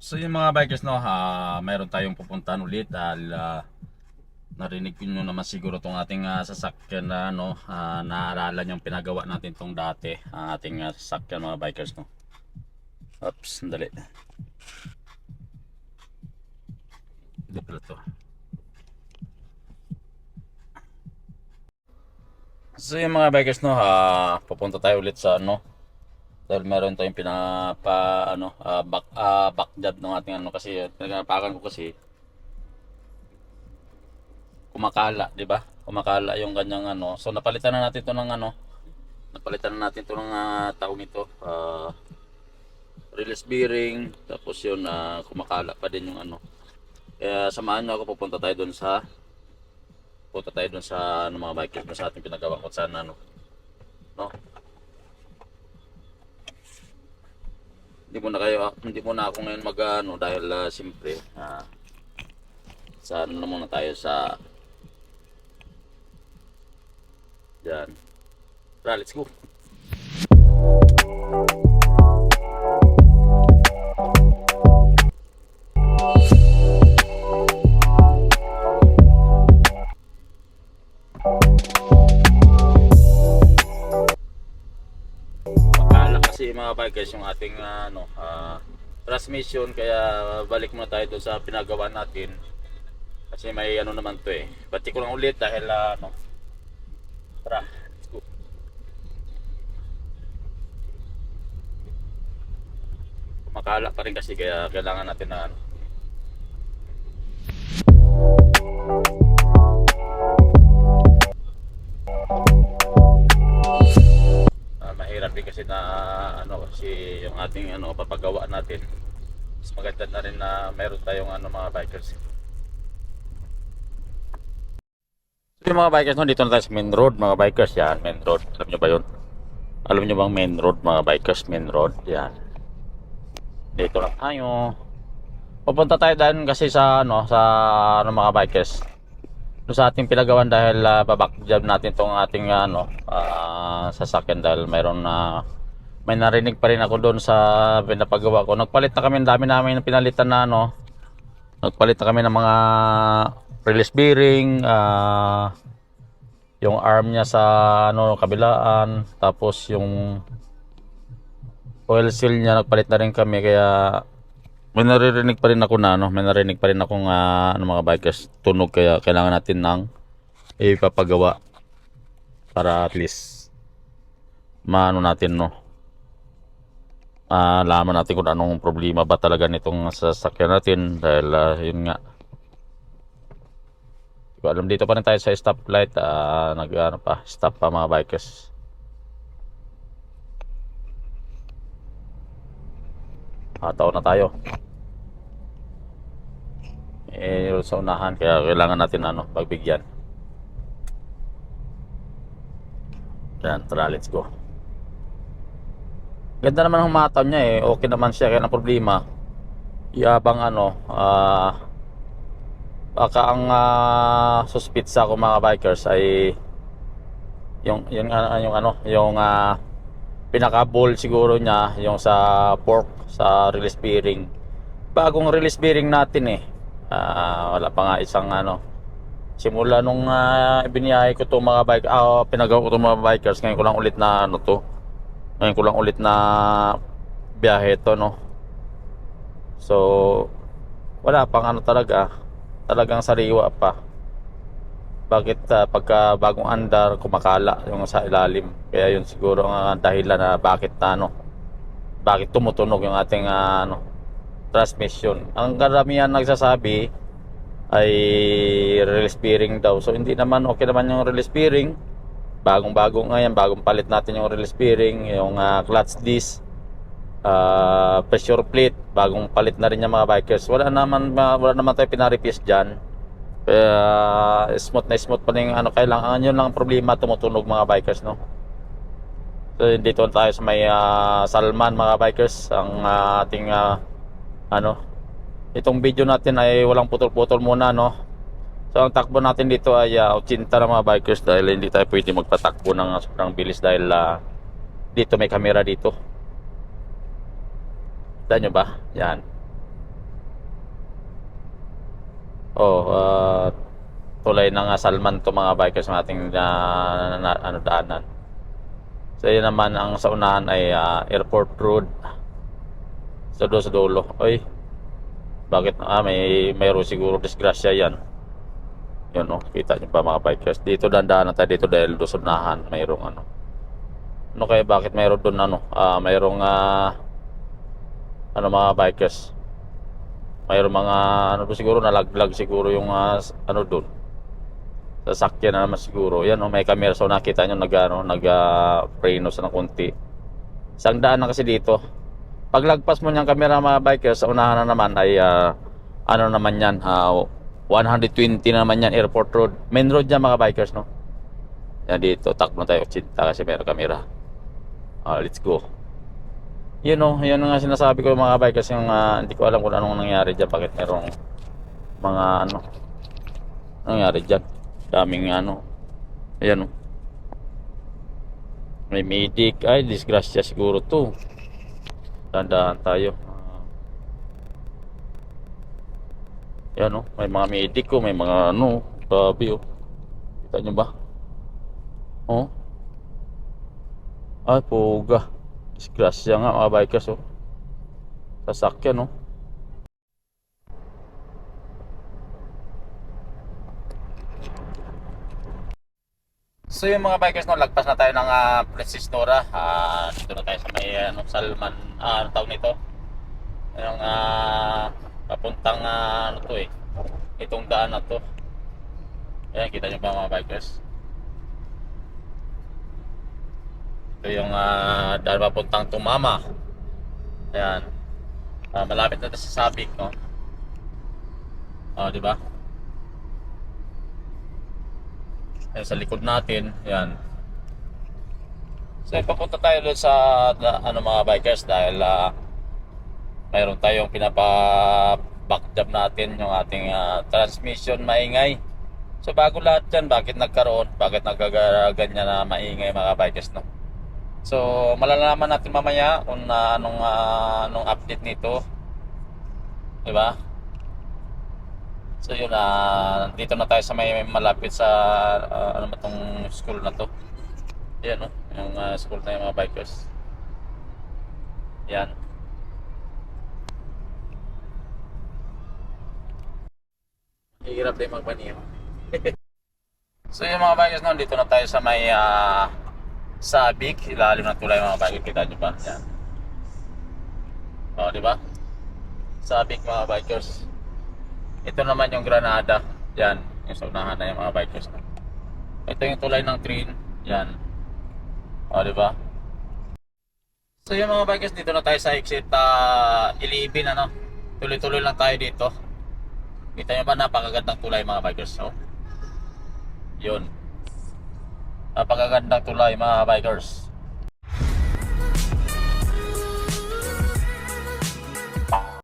So yung mga bikers no, mayroon tayong pupuntahan ulit dahil narinig nyo naman siguro tong ating sasakyan na ano, naalala nyo yung pinagawa natin tong dati, ang ating sasakyan mga bikers no. Oops, sandali. Hindi pala to. So yung mga bikers no, pupunta tayo ulit sa ano, dahil meron tayong pinapa ano, back job ng ating ano kasi pinagapakan ko kasi kumakala, 'di ba? Kumakala yung kanyang ano. So napalitan na natin 'to ng ano, napalitan na natin 'to ng taong ito. Release bearing, tapos yun kumakala pa din yung ano. Kaya samahan niyo ako, pupunta tayo doon sa ano, mga bikers na sa ating pinagawa ko sana ano, no? Hindi muna ako ngayon mag-ano dahil siyempre sa ano na muna tayo sa diyan. Tara, let's go. Makala kasi mga bikers yung ating ano, transmission, kaya balik muna tayo doon sa pinagawa natin. Kasi may ano naman to eh. Bati ko lang ulit dahil ano. Tara, let's go. Kumakala pa rin kasi kaya kailangan natin na ano. Mahirap din kasi na ano kasi yung ating ano papagawa natin. Mas maganda na rin na meron tayong ano mga bikers. So yung mga bikers no, dito na tayo sa main road mga bikers, yan, main road. Alam nyo ba yun? Alam nyo bang main road mga bikers, main road, yan. Dito lang tayo. Pupunta tayo dahil kasi sa ano, sa ano mga bikers. Doon sa ating pinagawan dahil baback job natin tong ating ano, sasakyan dahil mayroon na may narinig pa rin ako doon sa pinapagawa ko. Nagpalit na kami, dami namin pinalitan na ano. Nagpalit na kami ng mga release bearing, yung arm niya sa ano kabilaan, tapos yung oil seal niya nagpalit na rin kami, kaya may naririnig pa rin ako na ano, may narinig pa rin akong ano mga bikers, tunog, kaya kailangan natin ng ipapagawa para at least maano natin no. Alaman natin kung anong problema ba talaga nitong sasakyan natin dahil yun nga. Alam, dito pa rin tayo sa stoplight, nag ano pa, stop pa mga bikers. Tao na tayo. Sa unahan kaya kailangan natin ano, pagbigyan. Yan, tara, let's go. Ganda naman ang mataw niya eh. Okay naman siya, kaya ang problema yabang ano, baka ang suspitsa ko mga bikers ay yung ano, yung pinaka-ball siguro niya, yung sa fork, sa release bearing. Bagong release bearing natin eh. Wala pa nga isang ano, simula nung ibiniyahe ko to mga bike, pinagawa ko to mga bikers. Ngayon ko lang ulit na ano to, ngayon ko lang ulit na biyahe to no. So wala pang ano talaga, talagang sariwa pa. Bakit pagka bagong andar kumakala yung sa ilalim, kaya yun siguro ang dahilan na bakit bakit tumutunog yung ating ano, transmission. Ang karamihan nagsasabi ay release bearing daw. So hindi naman, okay naman yung release bearing. Bagong-bago ngayon, bagong palit natin yung release bearing, yung clutch disc, pressure plate, bagong palit na rin yung mga bikers. Wala naman tayo pinarepis diyan. Kaya smooth pa rin ano, kailangan yun lang problema, tumutunog mga bikers no. So dito tayo sa may Salman mga bikers, ang ating ano, itong video natin ay walang putol-putol muna no. So ang takbo natin dito ay 80 na mga bikers, dahil hindi tayo pwede magpatakbo ng sobrang bilis dahil dito may camera dito. Tignan nyo ba? Yan. Oh, tulay ng Salman to mga bikers ng ating ano, daanan. So yun naman ang sa unahan ay Airport Road. So doon sa dulo. Oy, bakit mayroon siguro disgrasya yan. Yun oh, kita niyo pa mga bikers. Dito dandaan na tayo dito dahil doon sa unahan mayroong ano. Ano kaya bakit mayroon doon ano? Mayroong ano mga bikers. Mayroong mga ano doon siguro nalaglag siguro yung ano doon. Sasakyan na naman siguro. Yan oh, may camera so nakita niyo preno sa ng konti. Isang daan na kasi dito. Paglagpas mo niyang camera mga bikers, sa unahan na naman ay ano naman yan, 120 na naman yan, Airport Road. Main road yan mga bikers, no? Yan dito, takbo na tayo 80 kasi meron camera. Let's go. Yun o, yun nga sinasabi ko mga bikers, yung hindi ko alam kung anong nangyari dyan, bakit merong mga ano nangyari dyan. Daming ano, ayan o. May medic, ay disgrasya siguro to. Tandaan tayo. Yan oh, may mga medic ko, may mga ano, grabe oh. Kita nyo ba? Oh. Ay, puga. Disgrasya nga mga bikers oh. Sasakyan oh. So yung mga bikers no, lagpas na tayo ng Princess Nora. Dito na tayo sa may Salman, ano tawag nito? Yung papuntang ano to eh. Itong daan na to. Ayan, kita nyo ba mga bikers? Ito yung daan papuntang Tumama. Ayan. Malapit na ito sa Sabik, no? Di ba? Ayan, sa likod natin, ayan. So, papunta tayo doon sa ano mga bikers dahil mayroon tayong backjab natin yung ating transmission maingay. So bago lahat dyan, bakit nagkaganyan na maingay mga bikers, no? So malalaman natin mamaya kung anong update nito, diba? So yun, dito na tayo sa may malapit sa ano ba tong school na to. Yan no, yung school na yung mga bikers. Yan. Hirap din magmaniyo. So yung mga bikers no, dito na tayo sa may Sabik, ilalim ng tulay mga bikers, kita nyo ba? Yan. Di ba? Sabik mga bikers. Ito naman yung Granada. Yan, yung sa unahan na yung mga bikers. Ito yung tulay ng train. Yan. Di ba? So yung mga bikers, dito na tayo sa exit 11 ano. Tuloy-tuloy lang tayo dito. Kita nyo ba, napakagandang tulay mga bikers, no? Yun. Napakagandang tulay mga bikers.